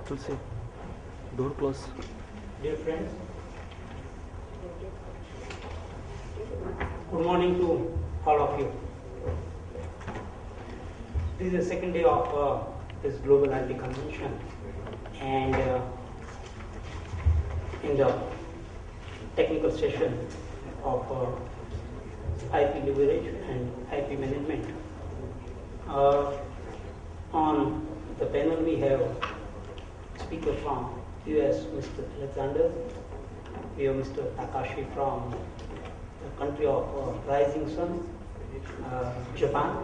Tulsi, door close. Dear friends, good morning to all of you. This is the second day of this Global IP Convention, and in the technical session of IP leverage and IP management. On the panel we have speaker from US, Mr. Alaxander. We have Mr. Takashi from the country of Rising Sun, Japan.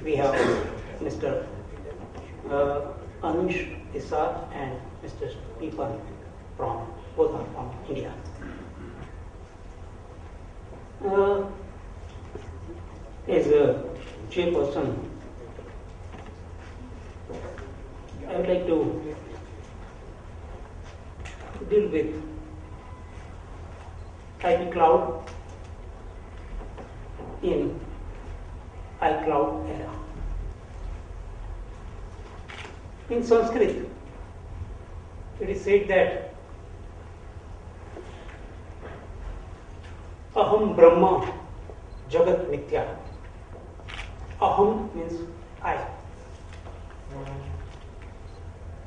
We have Mr. Anush Isar and Mr. Stephen from, both are from India. As a chairperson, I would like to deal with IP cloud in iCloud era. In Sanskrit, it is said that Aham Brahma Jagat Mithya. Aham means I.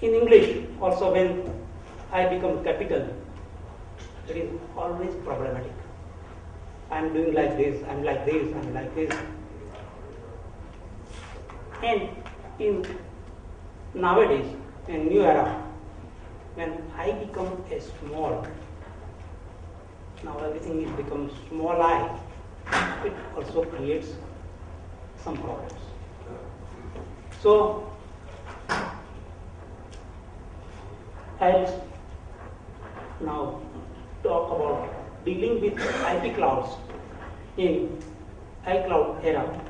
In English, also when I become capital, it is always problematic. I am doing like this, I am like this, I am like this. And in nowadays, in new era, when I become a small, now everything is become small I, it also creates some problems. So, I'll now talk about dealing with IP clouds in iCloud era.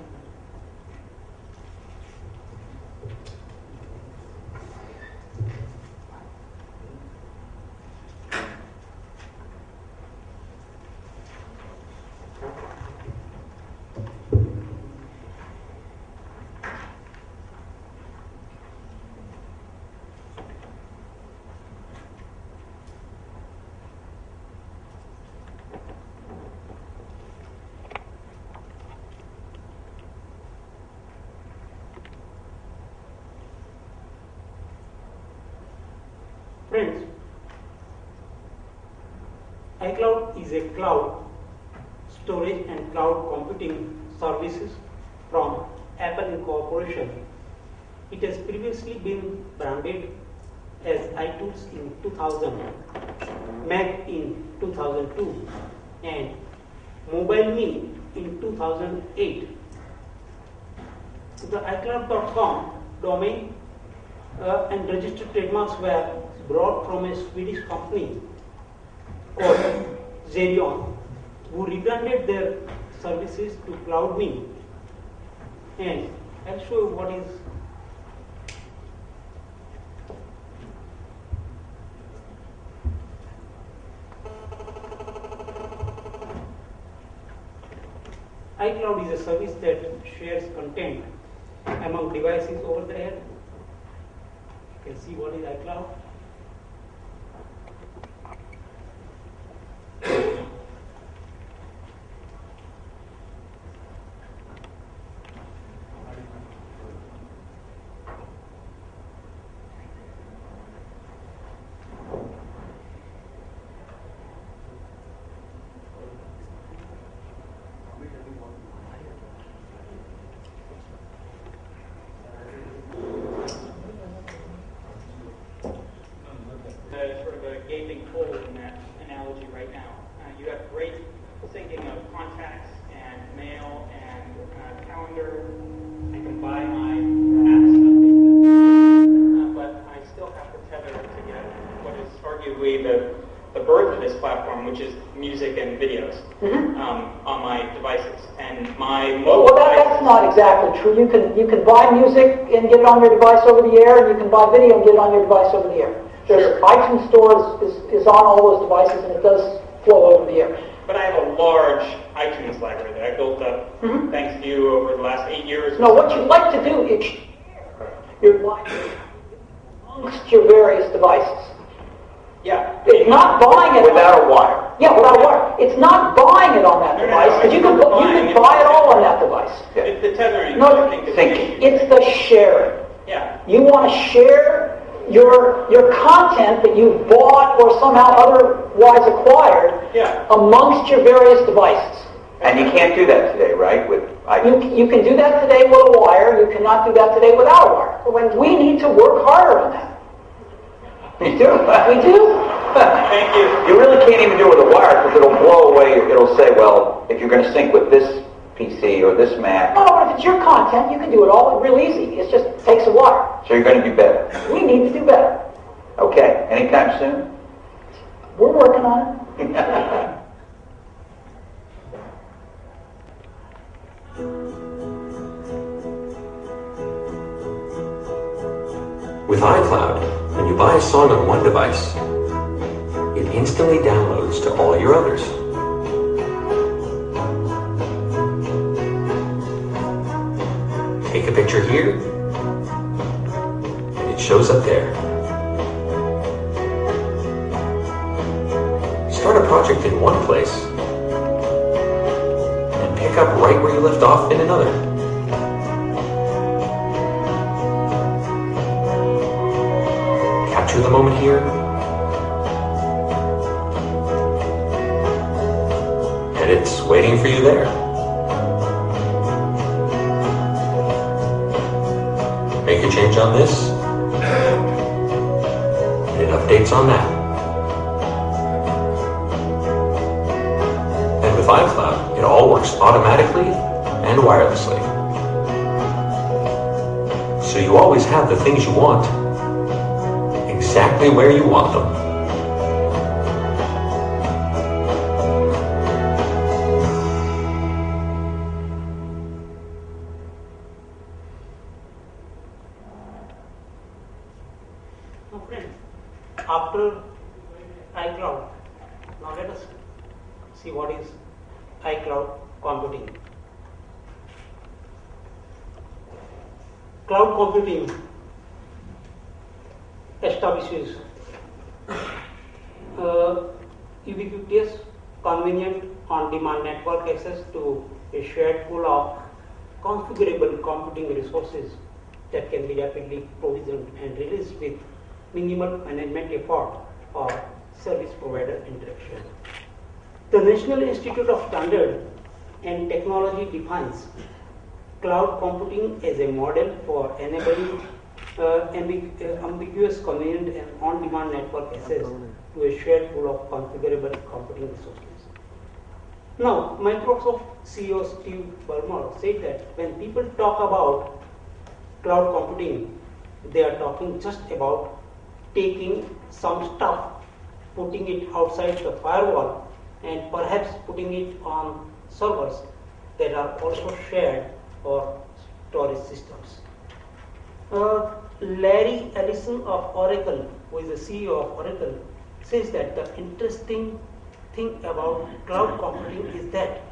Friends, iCloud is a cloud storage and cloud computing services from Apple Incorporation. It has previously been branded as iTools in 2000, Mac in 2002, and MobileMe in 2008. The iCloud.com domain and registered trademarks were brought from a Swedish company called Xerion, who rebranded their services to CloudMe. And I'll show you what is iCloud is a service that shares content among devices over the air. You can see what is iCloud. Sort of a gaping hole in that analogy right now. You have great syncing of contacts and mail and calendar. I can buy my apps, but I still have to tether to get what is arguably the birth of this platform, which is music and videos on my devices. And my mobile that's not exactly true. You can buy music and get it on your device over the air, and you can buy video and get it on your device over the air. There's iTunes Store is on all those devices, and it does flow over the air. But I have a large iTunes library that I built up thanks to you over the last 8 years. No, what you'd like to do is share your library amongst your various devices. Yeah. It's not buying it Without a wire. Yeah, without a wire. It's not buying it on that device, because you can buy it all on that device. It's the tethering. No, Syncing. it's the sharing. Yeah. You want to share your content that you bought or somehow otherwise acquired amongst your various devices. And you can't do that today, right? With You can do that today with a wire. You cannot do that today without a wire. We need to work harder on that. You do? We do. Thank you. You really can't even do it with a wire because it'll blow away. It'll say, well, if you're going to sync with this PC or this Mac, No, but if it's your content, you can do it all real easy. It just takes a wire. so you're going to do better. We need to do better. Okay, anytime soon? We're working on it. With iCloud, when you buy a song on one device, it instantly downloads to all your others. Take a picture here, and it shows up there. Start a project in one place, and pick up right where you left off in another. Capture the moment here, and it's waiting for you there. Make a change on this, and it updates on that. And with iCloud, it all works automatically and wirelessly. So you always have the things you want exactly where you want them. Now friends, after iCloud, now let us see what is iCloud computing. Cloud computing establishes ubiquitous, convenient, on-demand network access to a shared pool of configurable computing resources that can be rapidly provisioned and released with minimal management effort or service provider interaction. The National Institute of Standard and Technology defines cloud computing as a model for enabling ambiguous, convenient, and on-demand network access to a shared pool of configurable computing resources. Now, Microsoft CEO Steve Ballmer said that when people talk about cloud computing, they are talking just about taking some stuff, putting it outside the firewall, and perhaps putting it on servers that are also shared or storage systems. Larry Ellison of Oracle, who is the CEO of Oracle, says that the interesting thing about cloud computing is that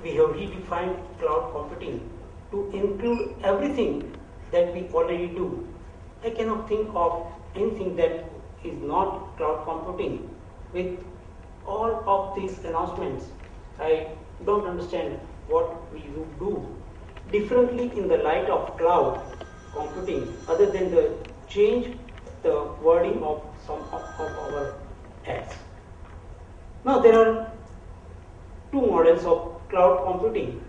we have redefined cloud computing to include everything that we already do. I cannot think of anything that is not cloud computing. With all of these announcements, I don't understand what we would do differently in the light of cloud computing other than the change the wording of some of our ads. Now there are two models of cloud computing.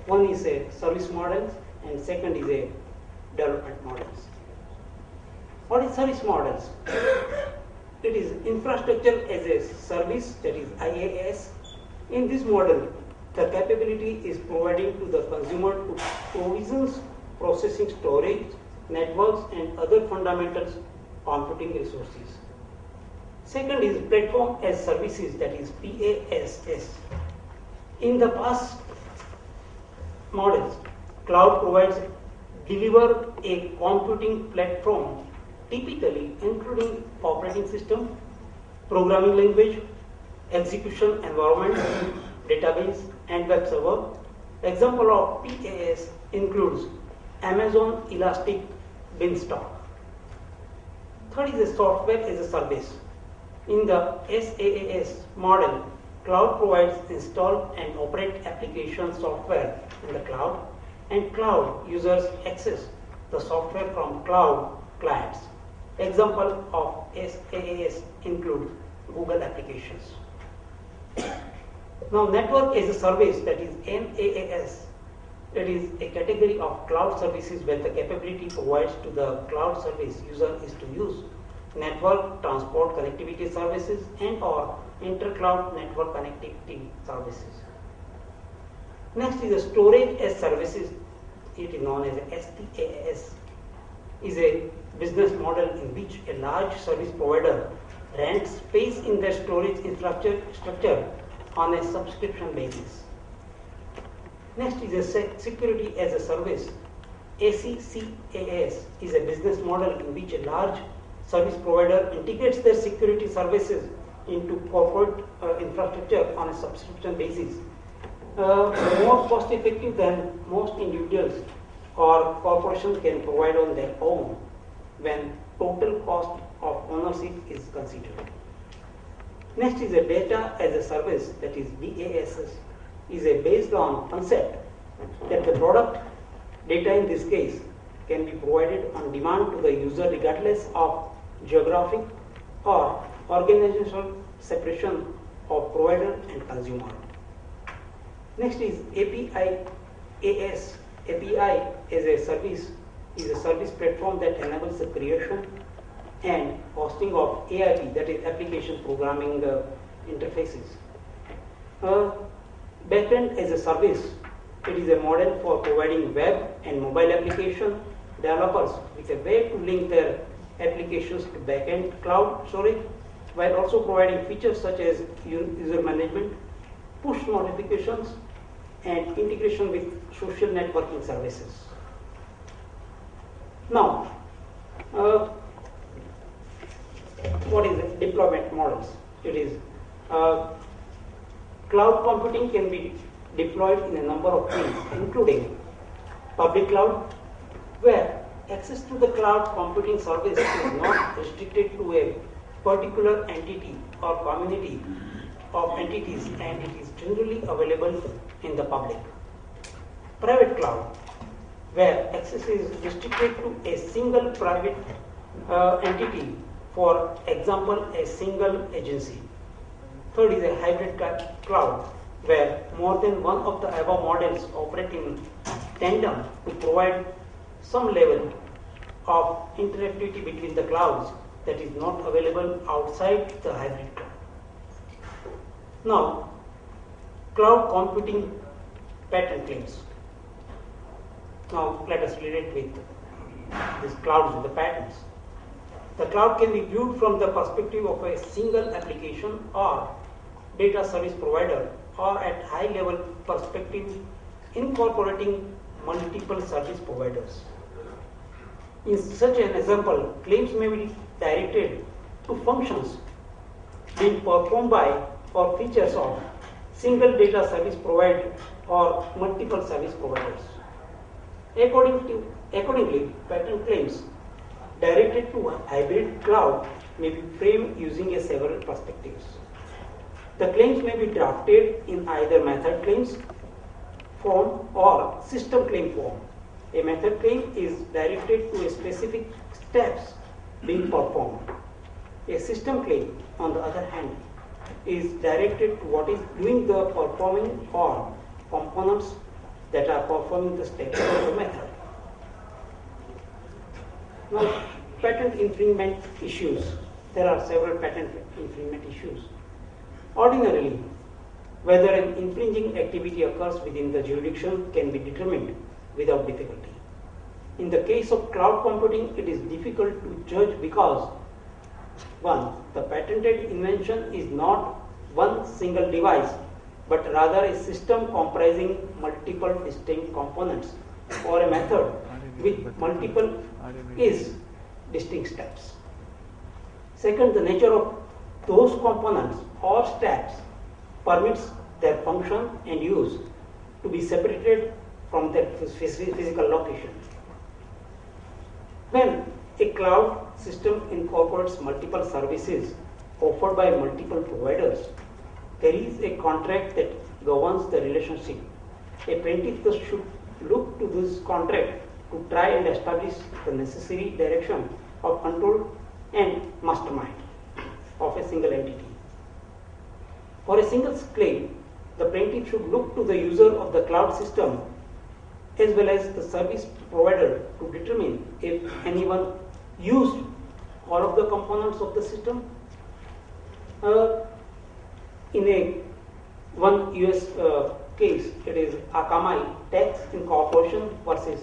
One is a service model and second is a development models. What is service models? It is infrastructure as a service, that is IaaS. In this model, the capability is providing to the consumer to provisions, processing, storage, networks, and other fundamental computing resources. Second is platform as services, that is PaaS. In the past models, cloud provides deliver a computing platform, typically including operating system, programming language, execution environment, database, and web server. Example of PaaS includes Amazon Elastic Beanstalk. Third is a software as a service. In the SaaS model, cloud provides install and operate application software in the cloud, and cloud users access the software from cloud clients. Example of SaaS include Google applications. Now, network as a service, that is NaaS, it is a category of cloud services where the capability provided to the cloud service user is to use network, transport, connectivity services and or inter-cloud network connectivity services. Next is the storage as services. It is known as SaaS. Is a business model in which a large service provider rents space in their storage structure on a subscription basis. Next is a security as a service. ACCAS is a business model in which a large service provider integrates their security services into corporate infrastructure on a subscription basis. More cost effective than most individuals or corporations can provide on their own when total cost of ownership is considered. Next is a data as a service, that is DASS, is a based on concept that the product, data in this case, can be provided on demand to the user regardless of geographic or organizational separation of provider and consumer. Next is API AS. API as a service is a service platform that enables the creation and hosting of AIP, that is application programming interfaces. Backend as a service, it is a model for providing web and mobile application developers with a way to link their applications to backend cloud storage, while also providing features such as user management, push notifications, and integration with social networking services. Now, what is the deployment models? It is cloud computing can be deployed in a number of ways, including public cloud, where access to the cloud computing service is not restricted to a particular entity or community of entities, and it is generally available in the public. Private cloud, where access is restricted to a single private entity, for example, a single agency. Third is a hybrid cloud, where more than one of the above models operate in tandem to provide some level of interactivity between the clouds that is not available outside the hybrid cloud. Now, cloud computing patent claims. Now, let us relate with these clouds with the patents. The cloud can be viewed from the perspective of a single application or data service provider, or at high level perspective incorporating multiple service providers. In such an example, claims may be directed to functions being performed by or features of single data service provider or multiple service providers. Accordingly, patent claims directed to a hybrid cloud may be framed using several perspectives. The claims may be drafted in either method claims form or system claim form. A method claim is directed to a specific steps being performed. A system claim, on the other hand, is directed to what is doing the performing or components that are performing the steps of the method. Now, patent infringement issues. There are several patent infringement issues. Ordinarily, whether an infringing activity occurs within the jurisdiction can be determined without difficulty. In the case of cloud computing, it is difficult to judge because, one, the patented invention is not one single device, but rather a system comprising multiple distinct components, or a method with multiple distinct steps. Second, the nature of those components or steps permits their function and use to be separated from their physical location. When A cloud system incorporates multiple services offered by multiple providers. There is a contract that governs the relationship. A plaintiff thus should look to this contract to try and establish the necessary direction of control and mastermind of a single entity. For a single claim, the plaintiff should look to the user of the cloud system as well as the service provider to determine if anyone used all of the components of the system. In one US case, it is Akamai Tax Incorporation versus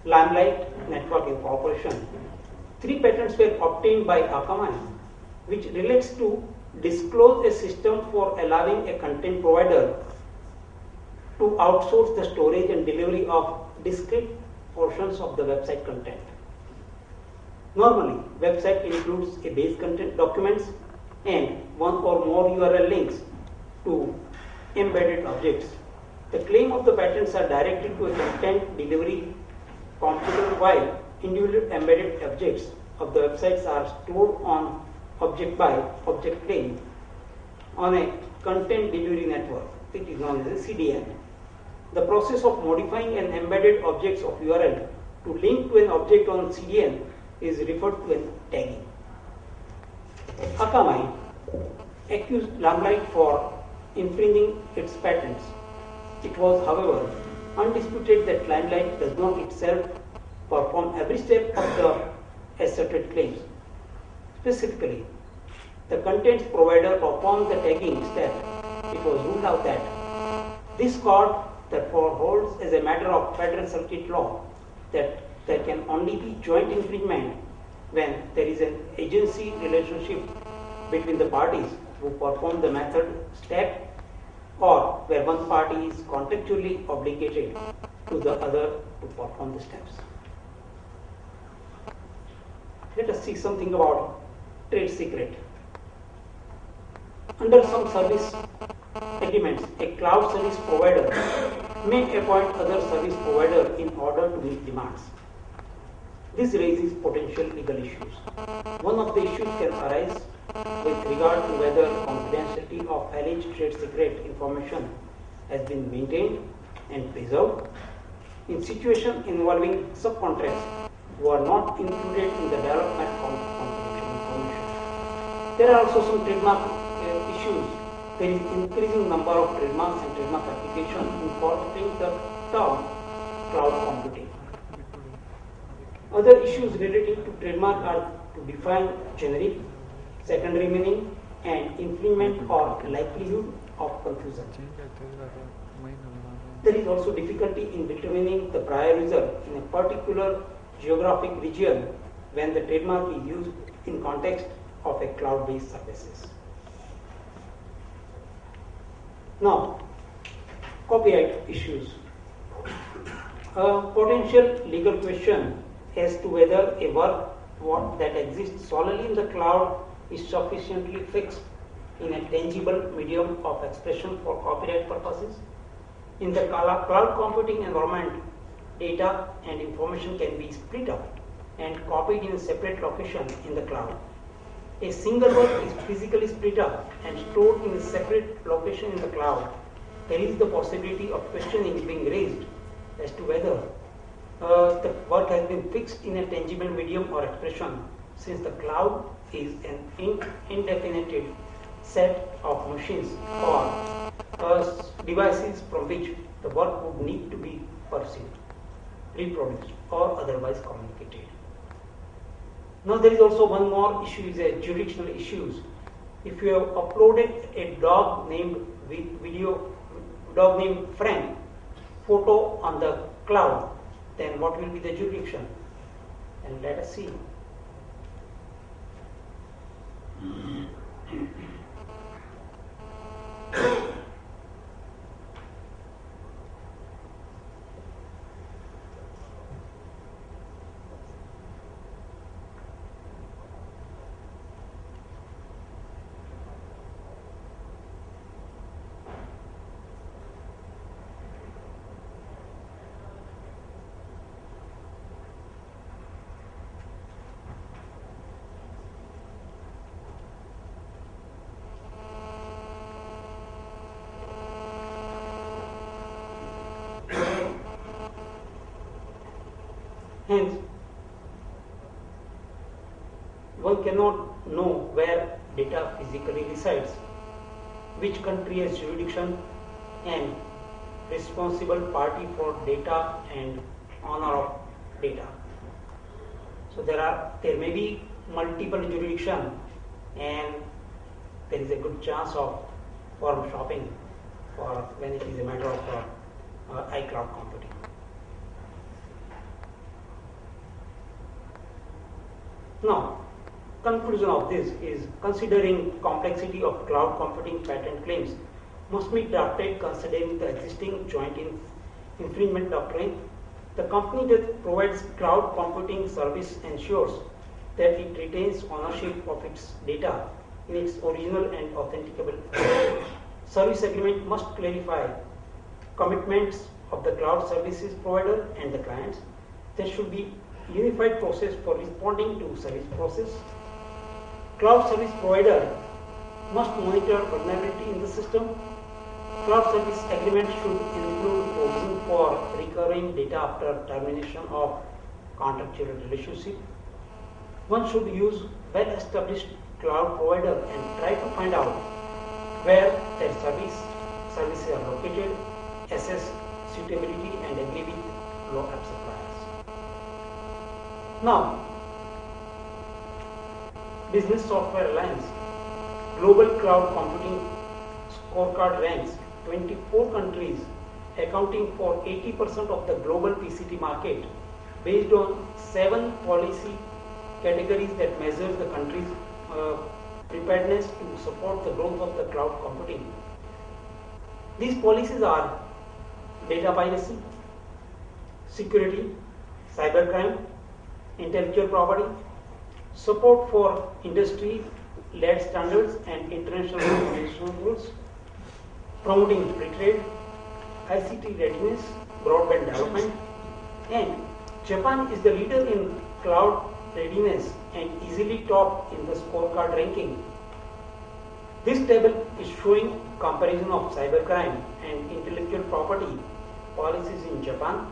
Limelight Network Incorporation. 3 patents were obtained by Akamai, which relates to disclose a system for allowing a content provider to outsource the storage and delivery of discrete portions of the website content. Normally, website includes a base content documents and one or more URL links to embedded objects. The claim of the patents are directed to a content delivery computer, while individual embedded objects of the websites are stored on object by object plane on a content delivery network. It is known as a CDN. The process of modifying an embedded objects of URL to link to an object on CDN is referred to as tagging. Akamai accused Limelight for infringing its patents. It was, however, undisputed that Limelight does not itself perform every step of the asserted claims. Specifically, the contents provider performed the tagging step. It was ruled out that this court therefore holds as a matter of federal circuit law that there can only be joint infringement when there is an agency relationship between the parties who perform the method step, or where one party is contractually obligated to the other to perform the steps. Let us see something about trade secret. Under some service agreements, a cloud service provider may appoint other service provider in order to meet demands. This raises potential legal issues. One of the issues can arise with regard to whether confidentiality of alleged trade secret information has been maintained and preserved in situations involving subcontracts who are not included in the development of confidential information. There are also some trademark issues. There is increasing number of trademarks and trademark applications incorporating the term cloud computing. Other issues relating to trademark are to define generic, secondary meaning, and infringement or likelihood of confusion. There is also difficulty in determining the prior user in a particular geographic region when the trademark is used in context of a cloud-based services. Now, copyright issues. A potential legal question as to whether a work that exists solely in the cloud is sufficiently fixed in a tangible medium of expression for copyright purposes. In the cloud computing environment, data and information can be split up and copied in a separate location in the cloud. A single work is physically split up and stored in a separate location in the cloud. There is the possibility of questioning being raised as to whether the work has been fixed in a tangible medium or expression, since the cloud is an indefinite set of machines or devices from which the work would need to be perceived, reproduced, or otherwise communicated. Now there is also one more issue, is a jurisdictional issues. If you have uploaded a dog named Frank photo on the cloud, then what will be the jurisdiction? And let us see. Hence, one cannot know where data physically resides, which country has jurisdiction and responsible party for data and owner of data. So there may be multiple jurisdiction, and there is a good chance of forum shopping for when it is a matter of iCloud computing. Now, conclusion of this is considering complexity of cloud computing patent claims must be drafted considering the existing joint infringement doctrine. The company that provides cloud computing service ensures that it retains ownership of its data in its original and authenticable form. Service agreement must clarify commitments of the cloud services provider and the clients. There should be unified process for responding to service process. Cloud service provider must monitor vulnerability in the system. Cloud service agreement should include provision for recurring data after termination of contractual relationship. One should use well-established cloud provider and try to find out where their services are located, assess suitability and agree with low app suppliers. Now, Business Software Alliance Global Cloud Computing Scorecard ranks 24 countries accounting for 80% of the global PCT market based on 7 policy categories that measure the country's preparedness to support the growth of the cloud computing. These policies are data piracy, security, cybercrime, intellectual property, support for industry-led standards and international rules, promoting free trade, ICT readiness, broadband development, and Japan is the leader in cloud readiness and easily top in the scorecard ranking. This table is showing comparison of cybercrime and intellectual property policies in Japan,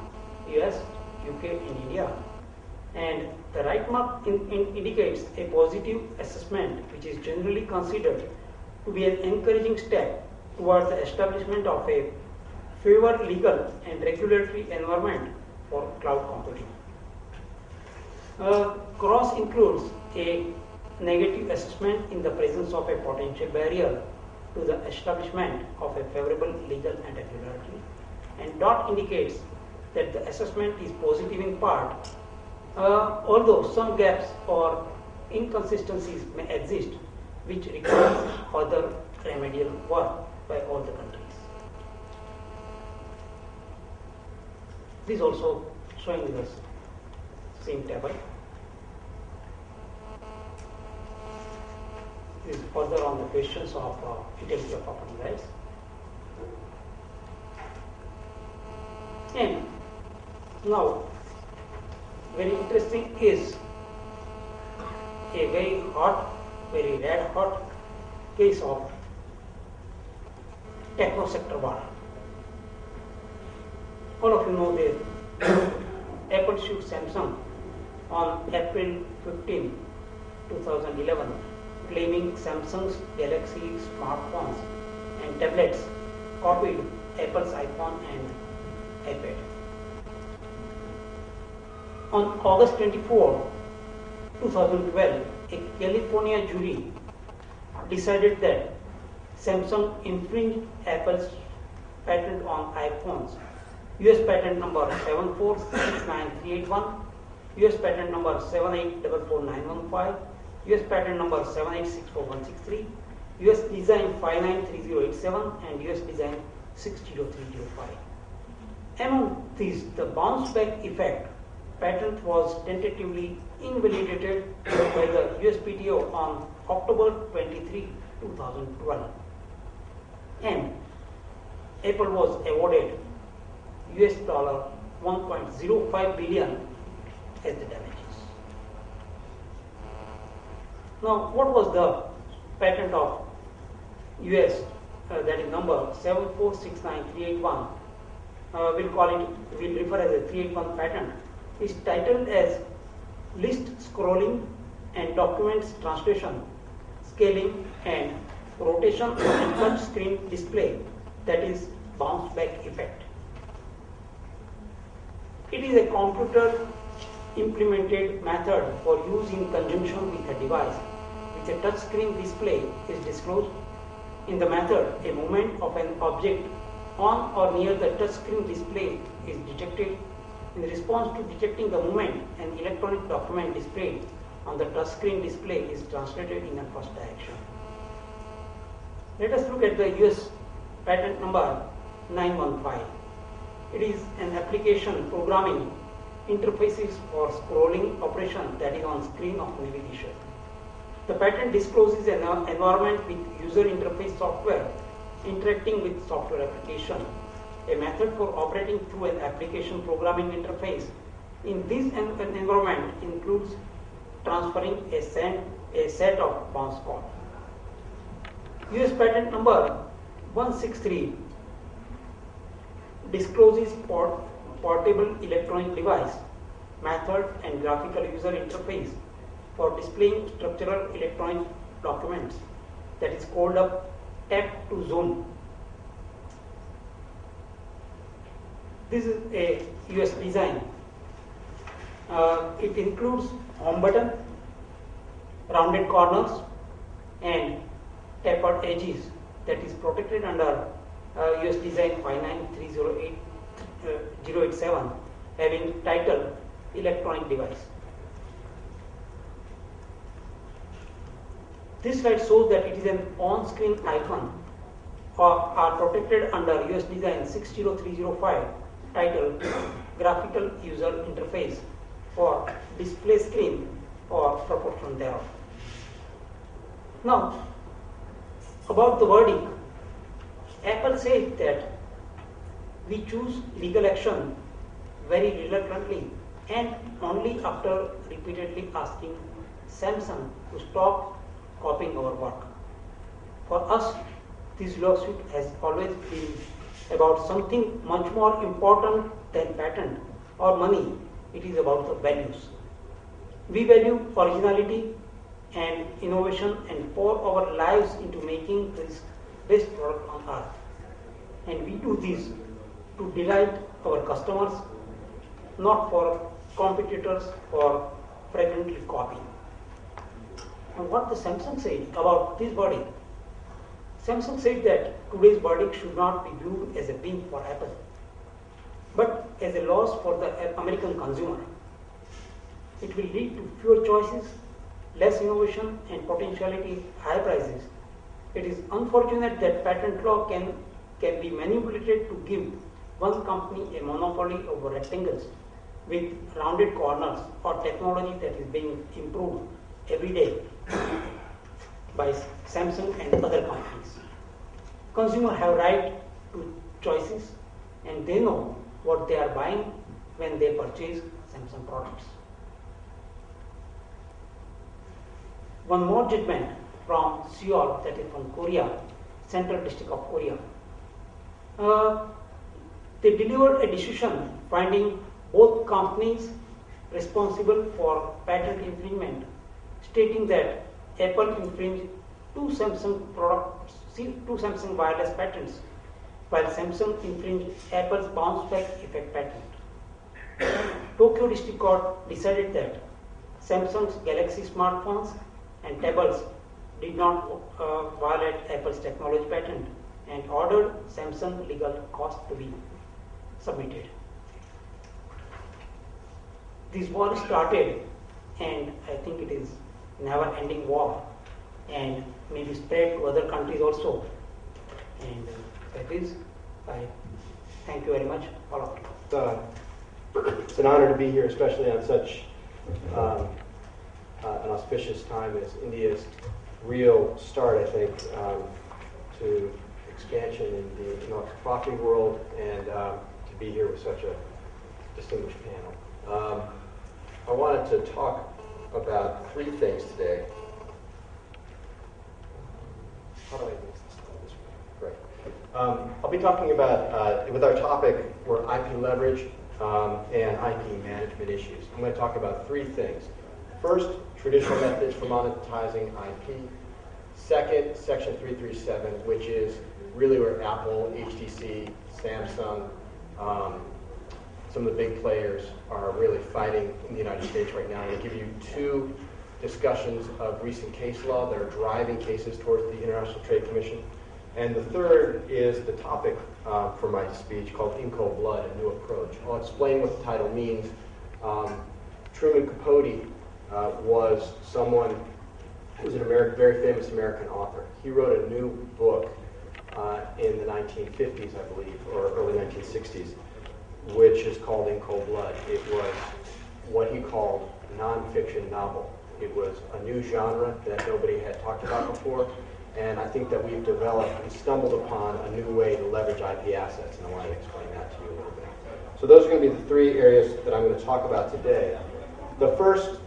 US, UK and India. And the right mark indicates a positive assessment which is generally considered to be an encouraging step towards the establishment of a favorable legal and regulatory environment for cloud computing. Cross includes a negative assessment in the presence of a potential barrier to the establishment of a favorable legal and regulatory, and dot indicates that the assessment is positive in part, although some gaps or inconsistencies may exist which require further remedial work by all the countries. This is also showing the same table. This is further on the questions of intellectual property rights. And now, very interesting is a very red hot case of techno sector war. All of you know that Apple sued Samsung on April 15, 2011, claiming Samsung's Galaxy smartphones and tablets copied Apple's iPhone and iPad. On August 24, 2012, a California jury decided that Samsung infringed Apple's patent on iPhones, US patent number 7469381, US patent number 7844915, US patent number 7864163, US design 593087, and US design 60305. Among these, the bounce back effect patent was tentatively invalidated by the USPTO on October 23, 2012, and Apple was awarded US $1.05 billion as the damages. Now, what was the patent of US, that is number 7469381, we'll refer as a 381 patent. is titled as List Scrolling and Documents Translation, Scaling and Rotation on a touch screen display, that is bounce back effect. It is a computer implemented method for use in conjunction with a device with a touch screen display is disclosed. In the method, a movement of an object on or near the touch screen display is detected. In response to detecting the movement, an electronic document displayed on the touch screen display is translated in a first direction. Let us look at the US patent number 915. It is an application programming interfaces for scrolling operation that is on screen of navigation. The patent discloses an environment with user interface software interacting with software application, a method for operating through an application programming interface. In this environment includes transferring a set of bounce calls. US patent number 163 discloses portable electronic device, method and graphical user interface for displaying structural electronic documents, that is called up tap to zone. This is a US design. It includes home button, rounded corners and tapered edges, that is protected under US design 59308-087, having title electronic device. This slide shows that it is an on-screen icon are protected under US design 60305 titled graphical user interface for display screen or proportion thereof. Now, about the wording, Apple said that we choose legal action very reluctantly and only after repeatedly asking Samsung to stop copying our work. For us, this lawsuit has always been about something much more important than patent or money. It is about the values. We value originality and innovation and pour our lives into making this best product on earth. And we do this to delight our customers, not for competitors or frequently copying. And what the Samsung said about this verdict, Samsung said that today's verdict should not be viewed as a win for Apple, but as a loss for the American consumer. It will lead to fewer choices, less innovation, and potentially high prices. It is unfortunate that patent law can be manipulated to give one company a monopoly over rectangles with rounded corners or technology that is being improved every day by Samsung and other companies. Consumers have right to choices and they know what they are buying when they purchase Samsung products. One more judgment from Seoul, that is from Korea, Central District of Korea. They delivered a decision finding both companies responsible for patent infringement, stating that Apple infringed two Samsung wireless patents, while Samsung infringed Apple's bounce back effect patent. Tokyo District Court decided that Samsung's Galaxy smartphones and tablets did not violate Apple's technology patent and ordered Samsung legal costs to be submitted. This war started, and I think it is never-ending war, and may be spread to other countries also. And that is, I thank you very much, all of you. It's an honor to be here, especially on such an auspicious time as India's real start, I think, to expansion in the intellectual property world, and to be here with such a distinguished panel. I wanted to talk about three things today. How do I use this? This way? Great. I'll be talking about, with our topic, we're IP leverage, and IP management issues. I'm going to talk about three things. First, traditional methods for monetizing IP. Second, Section 337, which is really where Apple, HTC, Samsung, some of the big players are really fighting in the United States right now. I'm going to give you two discussions of recent case law that are driving cases towards the International Trade Commission. And the third is the topic for my speech called In Cold Blood, a New Approach. I'll explain what the title means. Truman Capote was someone who was an very famous American author. He wrote a new book in the 1950s, I believe, or early 1960s, which is called In Cold Blood. It was what he called a nonfiction novel. It was a new genre that nobody had talked about before, and I think that we've developed and stumbled upon a new way to leverage IP assets, and I want to explain that to you a little bit. So those are going to be the three areas that I'm going to talk about today. The first,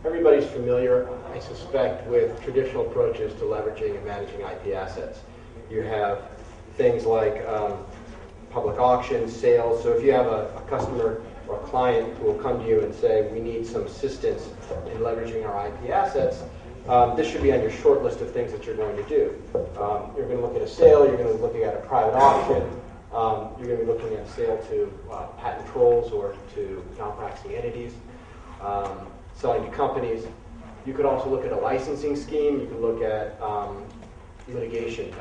everybody's familiar, I suspect, with traditional approaches to leveraging and managing IP assets. You have things like public auctions, sales. So if you have a customer or a client who will come to you and say, we need some assistance in leveraging our IP assets, this should be on your short list of things that you're going to do. You're going to look at a sale, you're going to be looking at a private auction, you're going to be looking at a sale to patent trolls or to non-practicing entities, selling to companies. You could also look at a licensing scheme, you could look at litigation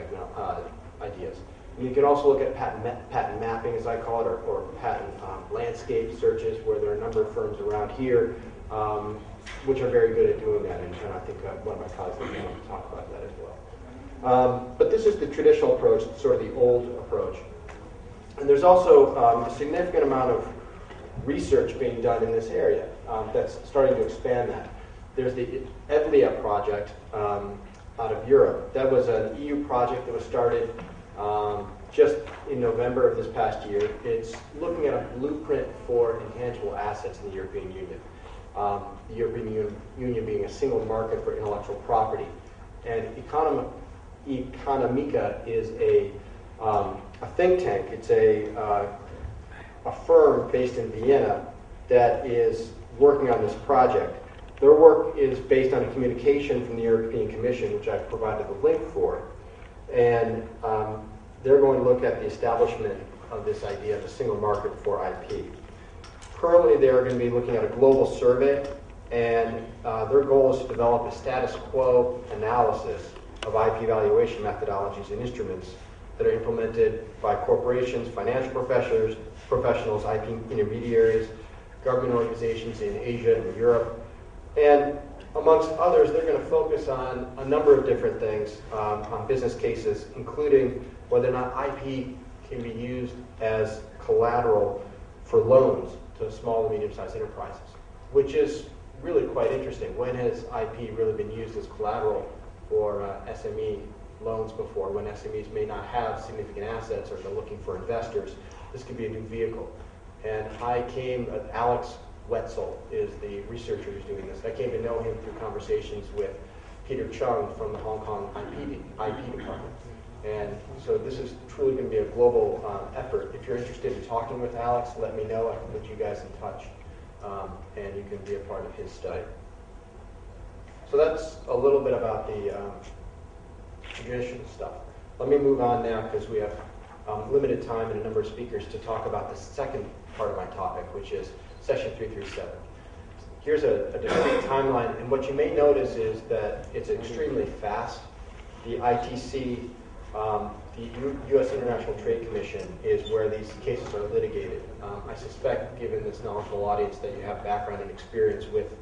ideas. You can also look at patent mapping, as I call it, or patent landscape searches, where there are a number of firms around here which are very good at doing that, and I think one of my colleagues is going to talk about that as well. But this is the traditional approach, sort of the old approach. And there's also a significant amount of research being done in this area that's starting to expand that. There's the EVLIA project out of Europe. That was an EU project that was started just in November of this past year. It's looking at a blueprint for intangible assets in the European Union. The European Union being a single market for intellectual property. And Economica is a think tank. It's a firm based in Vienna that is working on this project. Their work is based on a communication from the European Commission, which I've provided the link for. And they're going to look at the establishment of this idea of a single market for IP. Currently, they're going to be looking at a global survey, and their goal is to develop a status quo analysis of IP valuation methodologies and instruments that are implemented by corporations, financial professionals, IP intermediaries, government organizations in Asia and Europe. And amongst others, they're going to focus on a number of different things on business cases, including whether or not IP can be used as collateral for loans to small and medium-sized enterprises, which is really quite interesting. When has IP really been used as collateral for SME loans before, when SMEs may not have significant assets or they're looking for investors? This could be a new vehicle. And Alex Wetzel is the researcher who's doing this. I came to know him through conversations with Peter Chung from the Hong Kong IP department. And so this is truly going to be a global effort. If you're interested in talking with Alex, let me know. I can put you guys in touch, and you can be a part of his study. So that's a little bit about the traditional stuff. Let me move on now, because we have limited time and a number of speakers to talk about the second part of my topic, which is Section 337. Here's a discrete timeline, and what you may notice is that it's extremely fast. The ITC, the U.S. International Trade Commission, is where these cases are litigated. I suspect, given this knowledgeable audience, that you have background and experience with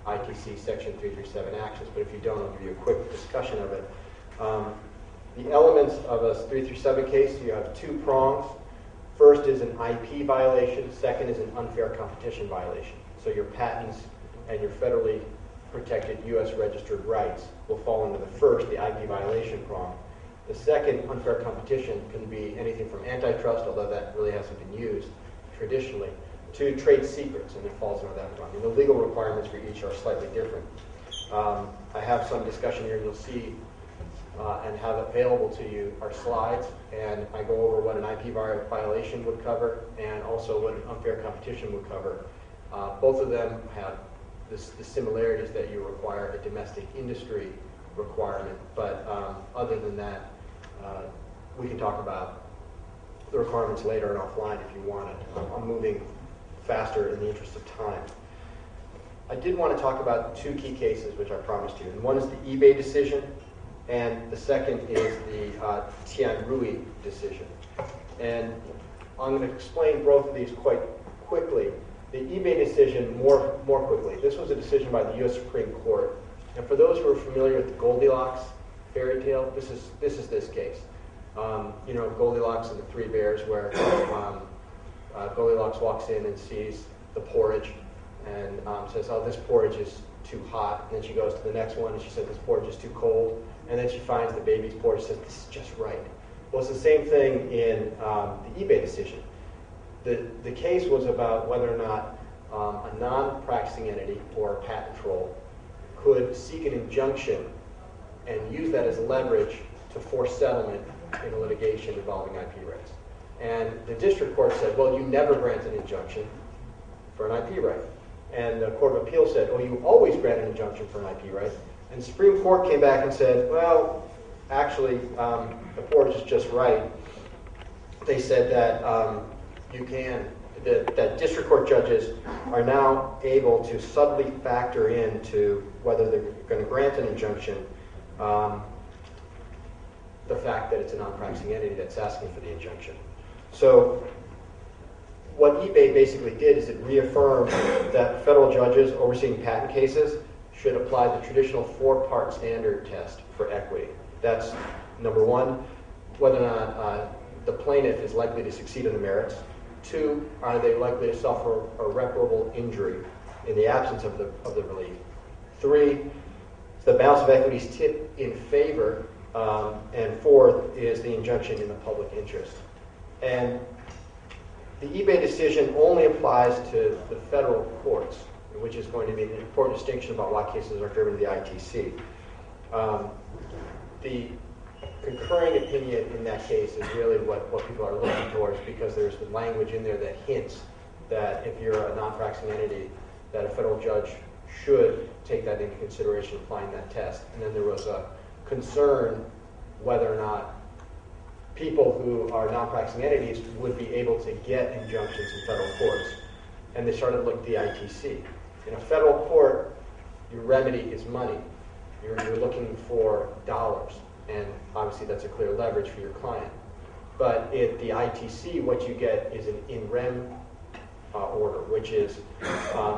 ITC Section 337 actions, but if you don't, I'll give you a quick discussion of it. The elements of a 337 case, you have two prongs. First is an IP violation. Second is an unfair competition violation. So your patents and your federally protected U.S. registered rights will fall into the first, the IP violation prong. The second, unfair competition, can be anything from antitrust, although that really hasn't been used traditionally, to trade secrets, and it falls into that prong. And the legal requirements for each are slightly different. I have some discussion here, and you'll see and have available to you are slides, and I go over what an IP violation would cover and also what an unfair competition would cover. Both of them have the similarities that you require a domestic industry requirement, but other than that, we can talk about the requirements later and offline if you want it. I'm moving faster in the interest of time. I did want to talk about two key cases, which I promised you. And one is the eBay decision, and the second is the Tian Rui decision. And I'm going to explain both of these quite quickly. The eBay decision more quickly. This was a decision by the U.S. Supreme Court. And for those who are familiar with the Goldilocks fairy tale, this is this case. You know, Goldilocks and the Three Bears, where Goldilocks walks in and sees the porridge and says, oh, this porridge is too hot. And then she goes to the next one and she says, this porridge is too cold. And then she finds the baby's porridge and says, this is just right. Well, it's the same thing in the eBay decision. The case was about whether or not a non-practicing entity or a patent troll could seek an injunction and use that as leverage to force settlement in a litigation involving IP rights. And the district court said, well, you never grant an injunction for an IP right. And the Court of Appeal said, oh, you always grant an injunction for an IP right. And the Supreme Court came back and said, well, actually, the porridge is just right. They said that that district court judges are now able to subtly factor into whether they're going to grant an injunction the fact that it's a non-practicing entity that's asking for the injunction. So what eBay basically did is it reaffirmed that federal judges overseeing patent cases should apply the traditional four-part standard test for equity. That's number one, whether or not the plaintiff is likely to succeed in the merits. Two, are they likely to suffer irreparable injury in the absence of the relief? Three, the balance of equities tip in favor. And fourth is the injunction in the public interest. And the eBay decision only applies to the federal courts, which is going to be an important distinction about why cases are driven to the ITC. The concurring opinion in that case is really what people are looking towards, because there's the language in there that hints that if you're a non-practicing entity, that a federal judge should take that into consideration applying that test. And then there was a concern whether or not people who are non-practicing entities would be able to get injunctions in federal courts. And they started to look at the ITC. In a federal court, your remedy is money. You're looking for dollars. And obviously that's a clear leverage for your client. But at the ITC, what you get is an in rem order, which is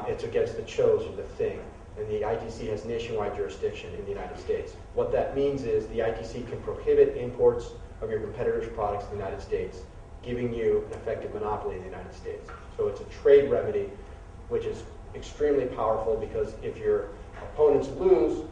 it's against the chose or the thing. And the ITC has nationwide jurisdiction in the United States. What that means is the ITC can prohibit imports of your competitors' products in the United States, giving you an effective monopoly in the United States. So it's a trade remedy, which is extremely powerful, because if your opponents lose,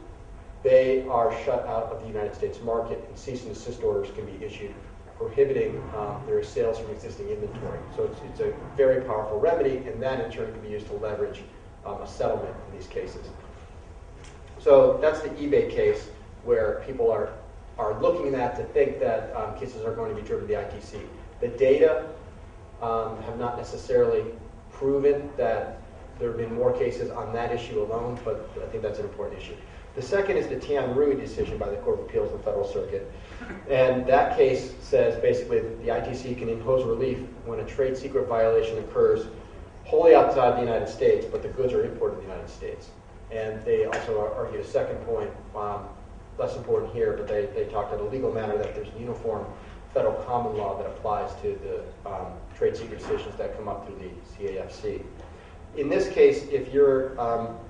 they are shut out of the United States market, and cease and desist orders can be issued prohibiting their sales from existing inventory. So it's a very powerful remedy, and that in turn can be used to leverage a settlement in these cases. So that's the eBay case, where people are looking at to think that cases are going to be driven to the ITC. The data have not necessarily proven that there have been more cases on that issue alone, but I think that's an important issue. The second is the Tian Rui decision by the Court of Appeals in the Federal Circuit. And that case says basically that the ITC can impose relief when a trade secret violation occurs wholly outside the United States, but the goods are imported to the United States. And they also argued a second point, less important here, but they talked in a legal manner that there's a uniform federal common law that applies to the trade secret decisions that come up through the CAFC. In this case, if you're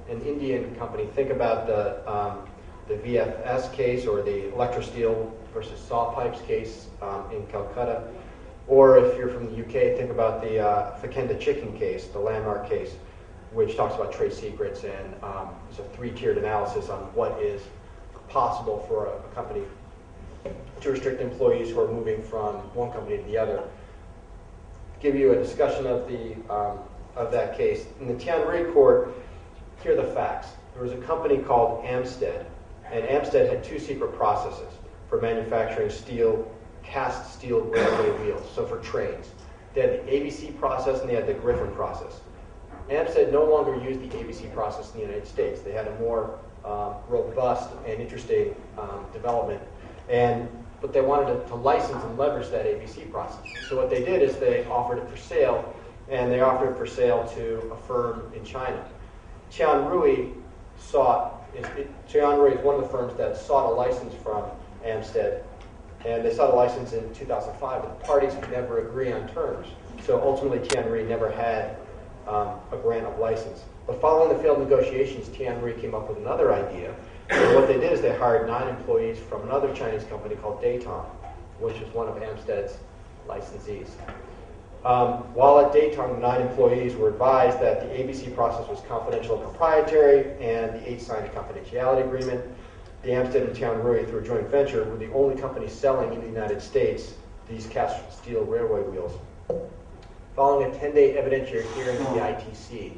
an Indian company, think about the VFS case or the Electrosteel versus Saw Pipes case in Calcutta. Or if you're from the UK, think about the Fakenda Chicken case, the landmark case, which talks about trade secrets, and it's a three-tiered analysis on what is possible for a company to restrict employees who are moving from one company to the other. Give you a discussion of that case. In the Tian Rui court, here are the facts. There was a company called Amstead, and Amstead had two secret processes. for manufacturing cast steel railway wheels, so for trains. They had the ABC process and they had the Griffin process. Amstead no longer used the ABC process in the United States. They had a more robust and interesting development, but they wanted to license and leverage that ABC process. So what they did is they offered it for sale, and they offered it for sale to a firm in China. Tianrui is one of the firms that sought a license from Amstead, and they sought a license in 2005, but the parties could never agree on terms. So ultimately, Tianrui never had a grant of license. But following the failed negotiations, Tianrui came up with another idea. And what they did is they hired 9 employees from another Chinese company called Datong, which was one of Amstead's licensees. While at Datong, the 9 employees were advised that the ABC process was confidential and proprietary, and the 8 signed a confidentiality agreement. The Amstead and Tianrui, through a joint venture, were the only company selling in the United States these cast steel railway wheels. Following a 10-day evidentiary hearing in the ITC,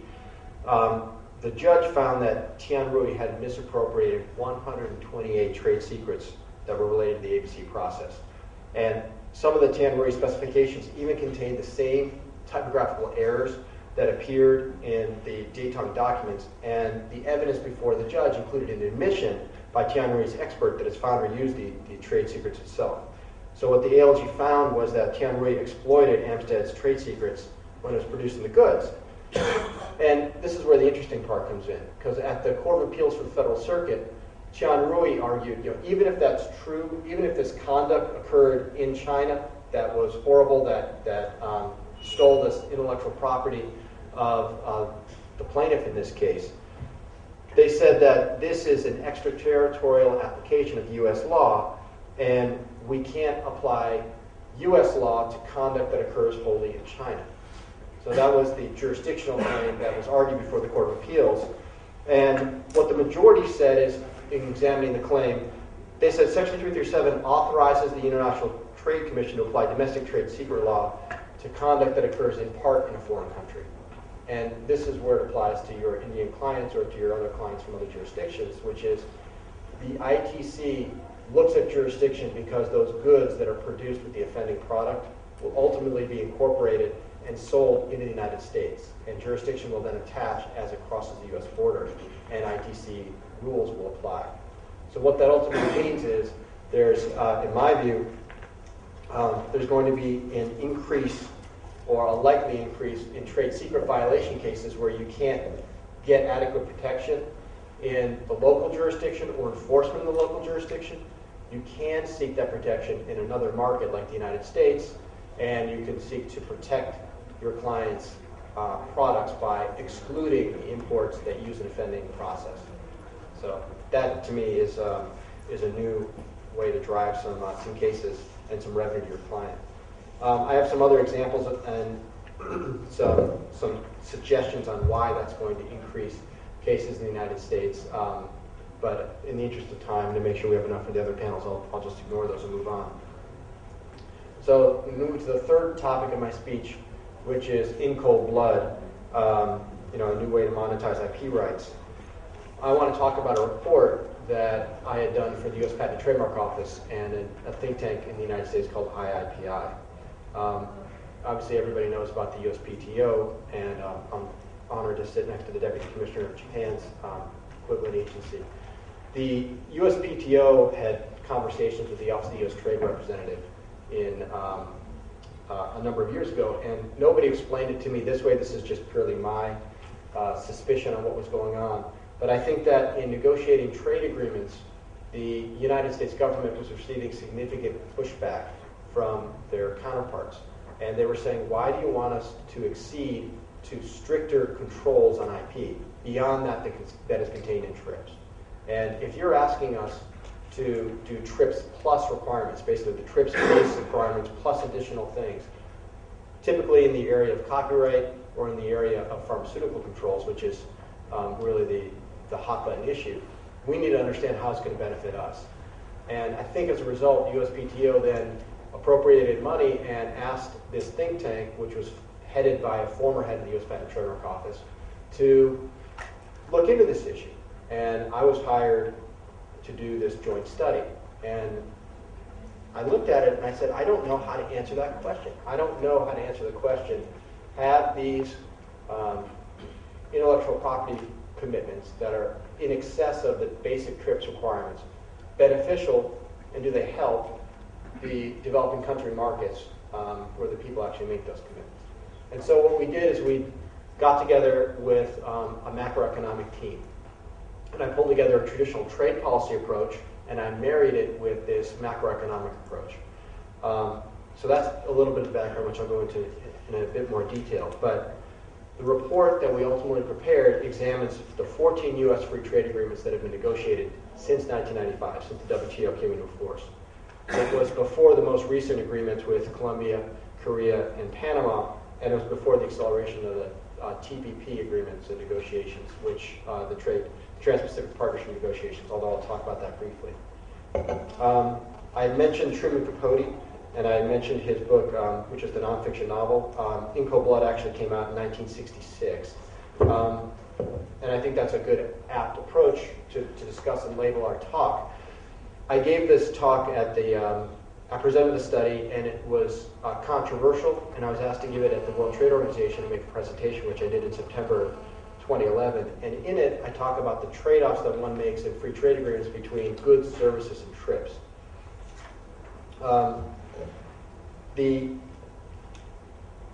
the judge found that Tianrui had misappropriated 128 trade secrets that were related to the ABC process. And some of the Tianrui specifications even contained the same typographical errors that appeared in the Datong documents, and the evidence before the judge included an admission by Tianrui's expert that its founder used the trade secrets itself. So what the ALG found was that Tianrui exploited Amstead's trade secrets when it was producing the goods. And this is where the interesting part comes in, because at the Court of Appeals for the Federal Circuit, Tianrui argued, even if that's true, even if this conduct occurred in China that was horrible, that stole this intellectual property of the plaintiff in this case, they said that this is an extraterritorial application of U.S. law, and we can't apply U.S. law to conduct that occurs wholly in China. So that was the jurisdictional claim that was argued before the Court of Appeals. And what the majority said is, in examining the claim, they said Section 337 authorizes the International Trade Commission to apply domestic trade secret law to conduct that occurs in part in a foreign country. And this is where it applies to your Indian clients or to your other clients from other jurisdictions, which is the ITC looks at jurisdiction because those goods that are produced with the offending product will ultimately be incorporated and sold in the United States. And jurisdiction will then attach as it crosses the U.S. border, and ITC rules will apply. So what that ultimately means is there's, in my view, there's going to be an increase or a likely increase in trade secret violation cases where you can't get adequate protection in the local jurisdiction or enforcement in the local jurisdiction. You can seek that protection in another market like the United States, and you can seek to protect your client's products by excluding the imports that use an offending process. So that, to me, is a new way to drive some cases and some revenue to your client. I have some other examples and some suggestions on why that's going to increase cases in the United States. But in the interest of time, to make sure we have enough for the other panels, I'll just ignore those and move on. So we move to the third topic of my speech, which is in cold blood, a new way to monetize IP rights. I want to talk about a report that I had done for the U.S. Patent and Trademark Office and a think tank in the United States called IIPI. Obviously, everybody knows about the USPTO, and I'm honored to sit next to the Deputy Commissioner of Japan's equivalent agency. The USPTO had conversations with the Office of the U.S. Trade Representative in a number of years ago, and nobody explained it to me this way. This is just purely my suspicion on what was going on. But I think that in negotiating trade agreements, the United States government was receiving significant pushback from their counterparts. And they were saying, why do you want us to accede to stricter controls on IP beyond that is contained in TRIPS? And if you're asking us to do TRIPS plus requirements, basically the TRIPS base requirements plus additional things, typically in the area of copyright or in the area of pharmaceutical controls, which is really the hot button issue, we need to understand how it's going to benefit us. And I think as a result, USPTO then appropriated money and asked this think tank, which was headed by a former head of the U.S. Patent and Trademark Office, to look into this issue. And I was hired to do this joint study. And I looked at it and I said, I don't know how to answer that question. I don't know how to answer the question, have these intellectual property commitments that are in excess of the basic TRIPS requirements beneficial, and do they help the developing country markets where the people actually make those commitments? And so what we did is we got together with a macroeconomic team. And I pulled together a traditional trade policy approach, and I married it with this macroeconomic approach. So that's a little bit of background, which I'll go into in a bit more detail. But the report that we ultimately prepared examines the 14 U.S. free trade agreements that have been negotiated since 1995, since the WTO came into force. It was before the most recent agreements with Colombia, Korea, and Panama, and it was before the acceleration of the TPP agreements and negotiations, which the Trans-Pacific Partnership negotiations, although I'll talk about that briefly. I mentioned Truman Capote, and I mentioned his book, which is the nonfiction novel. In Cold Blood actually came out in 1966. And I think that's a good, apt approach to discuss and label our talk. I gave this talk at the, I presented the study, and it was controversial, and I was asked to give it at the World Trade Organization and make a presentation, which I did in September 2011. And in it, I talk about the trade-offs that one makes in free trade agreements between goods, services, and TRIPS.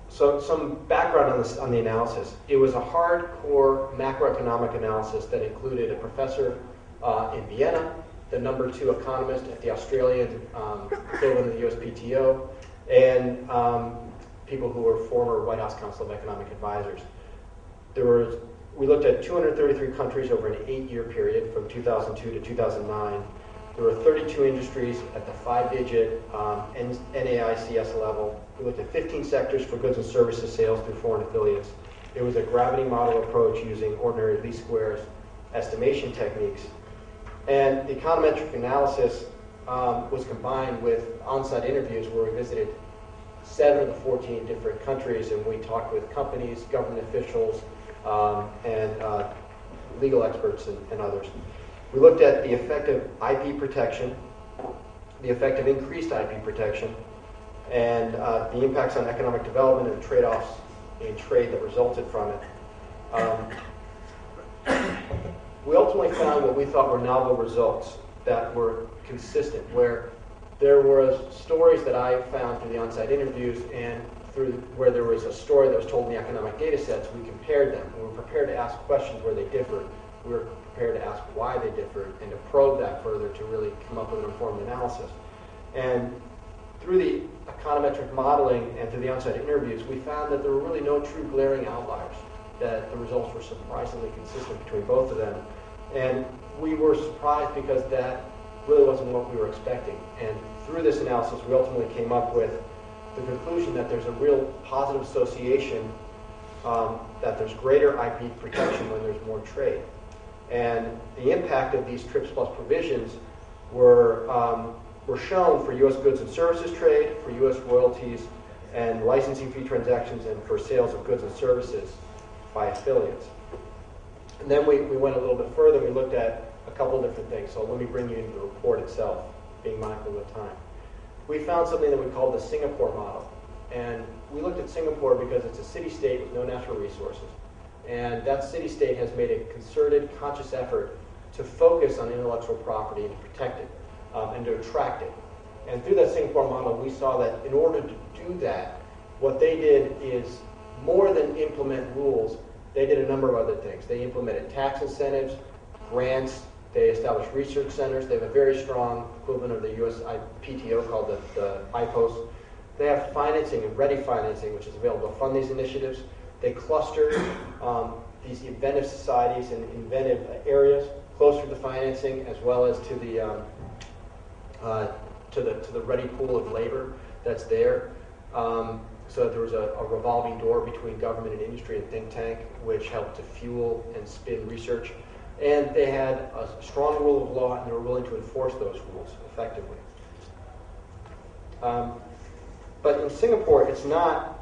So some background on this, on the analysis. It was a hardcore macroeconomic analysis that included a professor in Vienna, the number 2 economist at the Australian equivalent of the USPTO, and people who were former White House Council of Economic Advisors. We looked at 233 countries over an 8-year period from 2002 to 2009. There were 32 industries at the 5-digit NAICS level. We looked at 15 sectors for goods and services sales through foreign affiliates. It was a gravity model approach using ordinary least squares estimation techniques. And the econometric analysis was combined with on-site interviews where we visited 7 of the 14 different countries, and we talked with companies, government officials, and legal experts and others. We looked at the effect of IP protection, the effect of increased IP protection, and the impacts on economic development and the trade-offs in trade that resulted from it. We ultimately found what we thought were novel results that were consistent, where there was stories that I found through the on-site interviews and through where there was a story that was told in the economic data sets. We compared them. We were prepared to ask questions where they differed. We were prepared to ask why they differed and to probe that further to really come up with an informed analysis. And through the econometric modeling and through the on-site interviews, we found that there were really no true glaring outliers, that the results were surprisingly consistent between both of them. And we were surprised because that really wasn't what we were expecting. And through this analysis, we ultimately came up with the conclusion that there's a real positive association, that there's greater IP protection when there's more trade. And the impact of these TRIPS Plus provisions were shown for U.S. goods and services trade, for U.S. royalties and licensing fee transactions, and for sales of goods and services by affiliates. And then we went a little bit further. We looked at a couple of different things. So let me bring you into the report itself, being mindful of time. We found something that we call the Singapore model. And we looked at Singapore because it's a city-state with no natural resources. And that city-state has made a concerted, conscious effort to focus on intellectual property and to protect it and to attract it. And through that Singapore model, we saw that in order to do that, what they did is more than implement rules, they did a number of other things. They implemented tax incentives, grants, they established research centers. They have a very strong equivalent of the US PTO called the IPOS. They have financing and ready financing, which is available to fund these initiatives. They clustered these inventive societies and inventive areas closer to financing, as well as to the ready pool of labor that's there. So there was a revolving door between government and industry and think tank, which helped to fuel and spin research. And they had a strong rule of law, and they were willing to enforce those rules effectively. But in Singapore, it's not.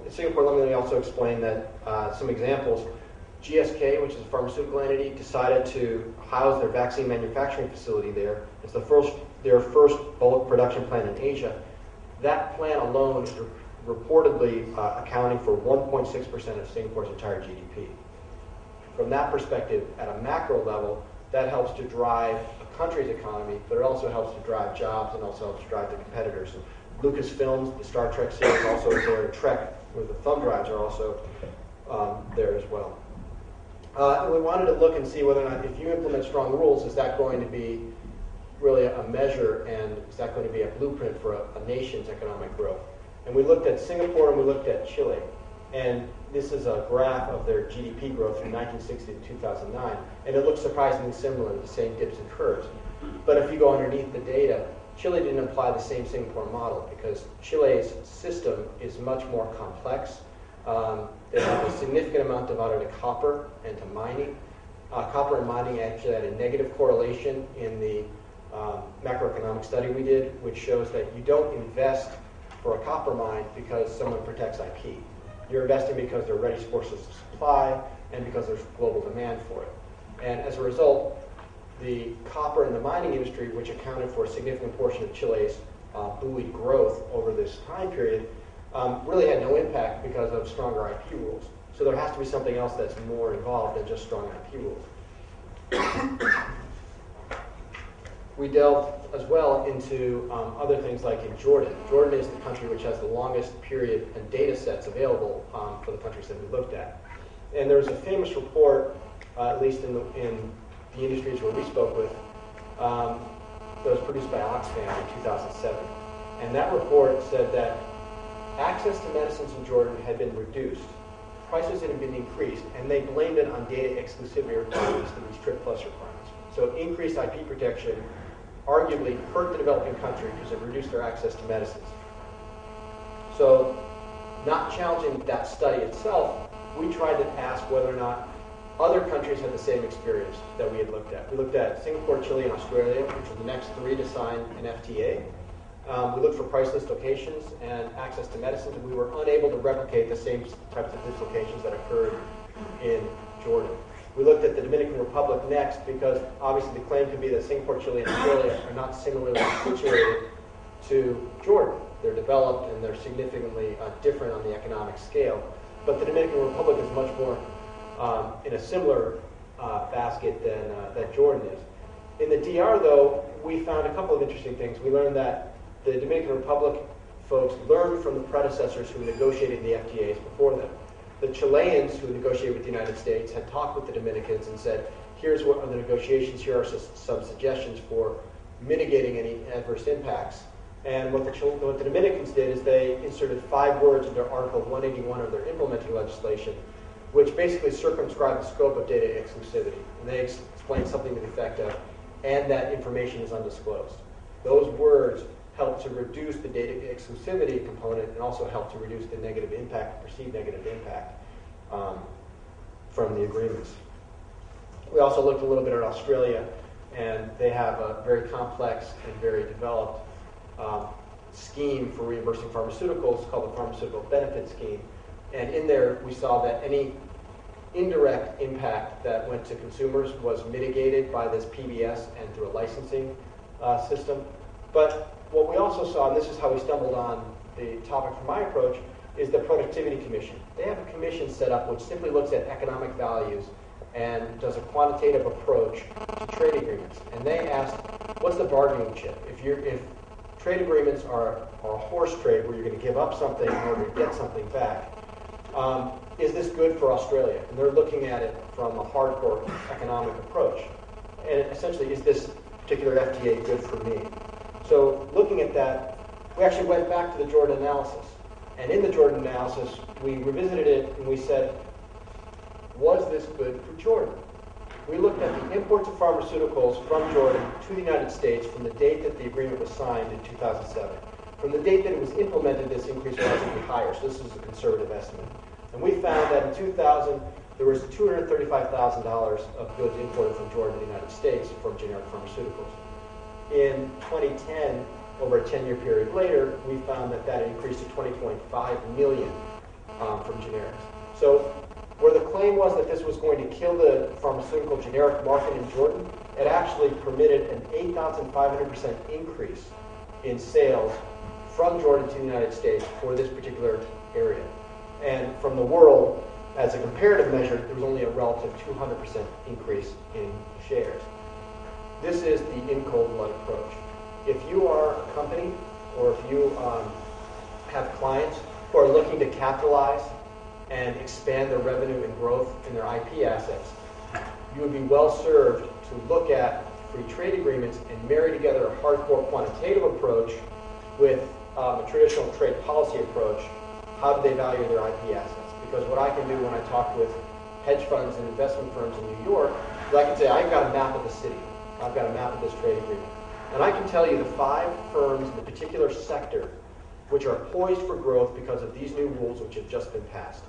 Singapore, let me also explain that some examples. GSK, which is a pharmaceutical entity, decided to house their vaccine manufacturing facility there. It's their first bulk production plant in Asia. That plant alone is reportedly accounting for 1.6% of Singapore's entire GDP. From that perspective, at a macro level, that helps to drive a country's economy, but it also helps to drive jobs and also helps to drive the competitors. Lucasfilms, the Star Trek series, also is there. Trek, with the thumb drives, are also there as well. And we wanted to look and see whether or not, if you implement strong rules, is that going to be really a measure, and is that going to be a blueprint for a nation's economic growth? And we looked at Singapore and we looked at Chile. And this is a graph of their GDP growth from 1960 to 2009. And it looks surprisingly similar, the same dips and curves. But if you go underneath the data, Chile didn't apply the same Singapore model because Chile's system is much more complex. They have a significant amount devoted to copper and to mining. Copper and mining actually had a negative correlation in the macroeconomic study we did, which shows that you don't invest for a copper mine because someone protects IP. You're investing because there are ready sources of supply and because there's global demand for it. And as a result, the copper and the mining industry, which accounted for a significant portion of Chile's buoyed growth over this time period, really had no impact because of stronger IP rules. So there has to be something else that's more involved than just strong IP rules. We delved as well into other things like in Jordan. Jordan is the country which has the longest period and data sets available for the countries that we looked at. And there's a famous report, at least in the industries where we spoke with, that was produced by Alaxander in 2007. And that report said that access to medicines in Jordan had been reduced, prices had been increased, and they blamed it on data exclusivity requirements, these TRIP plus requirements. So increased IP protection arguably hurt the developing country because it reduced their access to medicines. So, not challenging that study itself, we tried to ask whether or not other countries had the same experience that we had looked at. We looked at Singapore, Chile, and Australia, which were the next three to sign an FTA. We looked for price dislocations and access to medicines, and we were unable to replicate the same types of dislocations that occurred in Jordan. We looked at the Dominican Republic next because obviously the claim could be that Singapore, Chile, and Australia are not similarly situated to Jordan. They're developed and they're significantly different on the economic scale. But the Dominican Republic is much more in a similar basket than Jordan is. In the DR, though, we found a couple of interesting things. We learned that the Dominican Republic folks learned from the predecessors who negotiated the FTAs before them. The Chileans who negotiated with the United States had talked with the Dominicans and said, here's what are the negotiations, here are some suggestions for mitigating any adverse impacts. And what the Dominicans did is they inserted 5 words into Article 181 of their implementing legislation, which basically circumscribed the scope of data exclusivity. And they explained something to the effect of, and that information is undisclosed. Those words help to reduce the data exclusivity component and also help to reduce the negative impact, perceived negative impact from the agreements. We also looked a little bit at Australia, and they have a very complex and very developed scheme for reimbursing pharmaceuticals called the Pharmaceutical Benefit Scheme. And in there, we saw that any indirect impact that went to consumers was mitigated by this PBS and through a licensing system. But what we also saw, and this is how we stumbled on the topic for my approach, is the Productivity Commission. They have a commission set up which simply looks at economic values and does a quantitative approach to trade agreements. And they asked, what's the bargaining chip? If trade agreements are a horse trade where you're going to give up something in order to get something back, is this good for Australia? And they're looking at it from a hardcore economic approach. And essentially, is this particular FTA good for me? So looking at that, we actually went back to the Jordan analysis. And in the Jordan analysis, we revisited it and we said, was this good for Jordan? We looked at the imports of pharmaceuticals from Jordan to the United States from the date that the agreement was signed in 2007. From the date that it was implemented, this increase was actually higher, so this is a conservative estimate. And we found that in 2000, there was $235,000 of goods imported from Jordan to the United States from generic pharmaceuticals. In 2010, over a 10-year period later, we found that increased to $20.5 million from generics. So Where the claim was that this was going to kill the pharmaceutical generic market in Jordan, it actually permitted an 8,500% increase in sales from Jordan to the United States for this particular area. And from the world, as a comparative measure, there was only a relative 200% increase in shares. This is the in cold blood approach. If you are a company, or if you have clients who are looking to capitalize and expand their revenue and growth in their IP assets, you would be well served to look at free trade agreements and marry together a hardcore quantitative approach with a traditional trade policy approach. How do they value their IP assets? Because what I can do when I talk with hedge funds and investment firms in New York is I can say, I've got a map of the city. I've got a map of this trade agreement. And I can tell you the 5 firms in the particular sector which are poised for growth because of these new rules which have just been passed.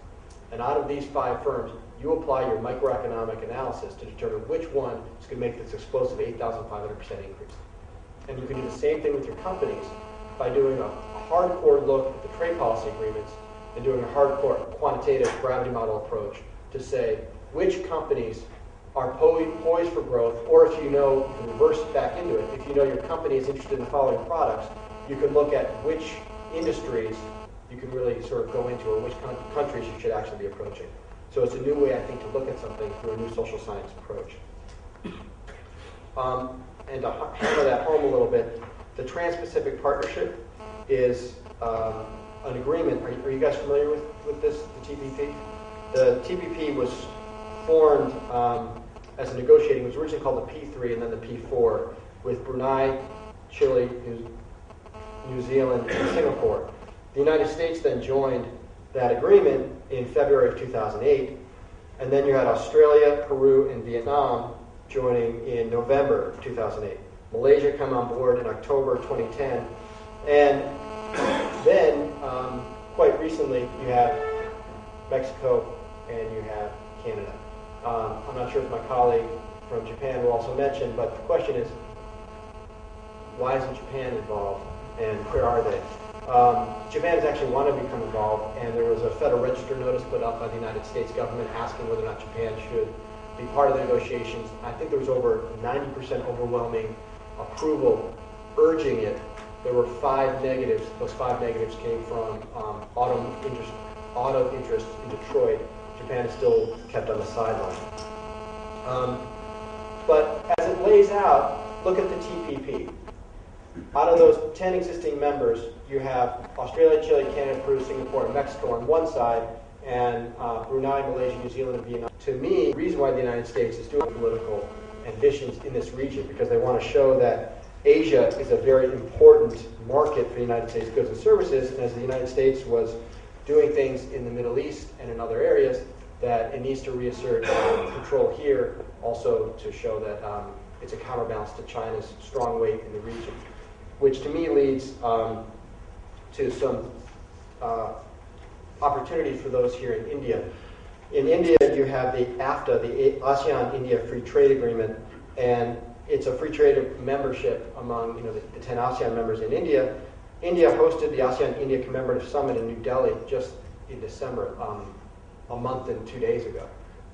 And out of these 5 firms, you apply your microeconomic analysis to determine which one is going to make this explosive 8,500% increase. And you can do the same thing with your companies by doing a hardcore look at the trade policy agreements and doing a hardcore quantitative gravity model approach to say which companies are poised for growth, or if you know, you can reverse back into it. If you know your company is interested in the following products, you can look at which industries you can really sort of go into, or which countries you should actually be approaching. So it's a new way, I think, to look at something through a new social science approach. And to hammer that home a little bit, the Trans-Pacific Partnership is an agreement. Are you guys familiar with this, the TPP? The TPP was formed as a negotiating, it was originally called the P3 and then the P4, with Brunei, Chile, New Zealand, and Singapore. The United States then joined that agreement in February of 2008, and then you had Australia, Peru, and Vietnam joining in November of 2008. Malaysia come on board in October 2010, and then quite recently you have Mexico and you have Canada. I'm not sure if my colleague from Japan will also mention, but the question is, why isn't Japan involved, and where are they? Japan has actually wanted to become involved, and there was a Federal Register notice put out by the United States government asking whether or not Japan should be part of the negotiations. I think there was over 90% overwhelming approval urging it. There were 5 negatives. Those 5 negatives came from auto interests in Detroit. Japan is still kept on the sideline. But as it lays out, look at the TPP. Out of those 10 existing members, you have Australia, Chile, Canada, Peru, Singapore, and Mexico on one side, and Brunei, Malaysia, New Zealand, and Vietnam. To me, the reason why the United States is doing political ambitions in this region, because they want to show that Asia is a very important market for the United States goods and services, and as the United States was doing things in the Middle East and in other areas, that it needs to reassert control here, also to show that it's a counterbalance to China's strong weight in the region, which to me leads to some opportunities for those here in India. In India, you have the AFTA, the ASEAN-India Free Trade Agreement, and it's a free trade membership among the 10 ASEAN members in India. India hosted the ASEAN-India Commemorative Summit in New Delhi just in December, a month and 2 days ago.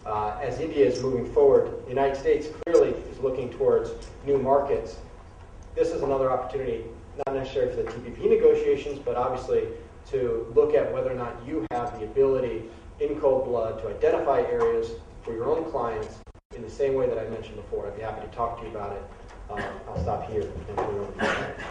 As India is moving forward, the United States clearly is looking towards new markets. This is another opportunity, not necessarily for the TPP negotiations, but obviously to look at whether or not you have the ability in cold blood to identify areas for your own clients in the same way that I mentioned before. I'd be happy to talk to you about it. I'll stop here and turn it over to you.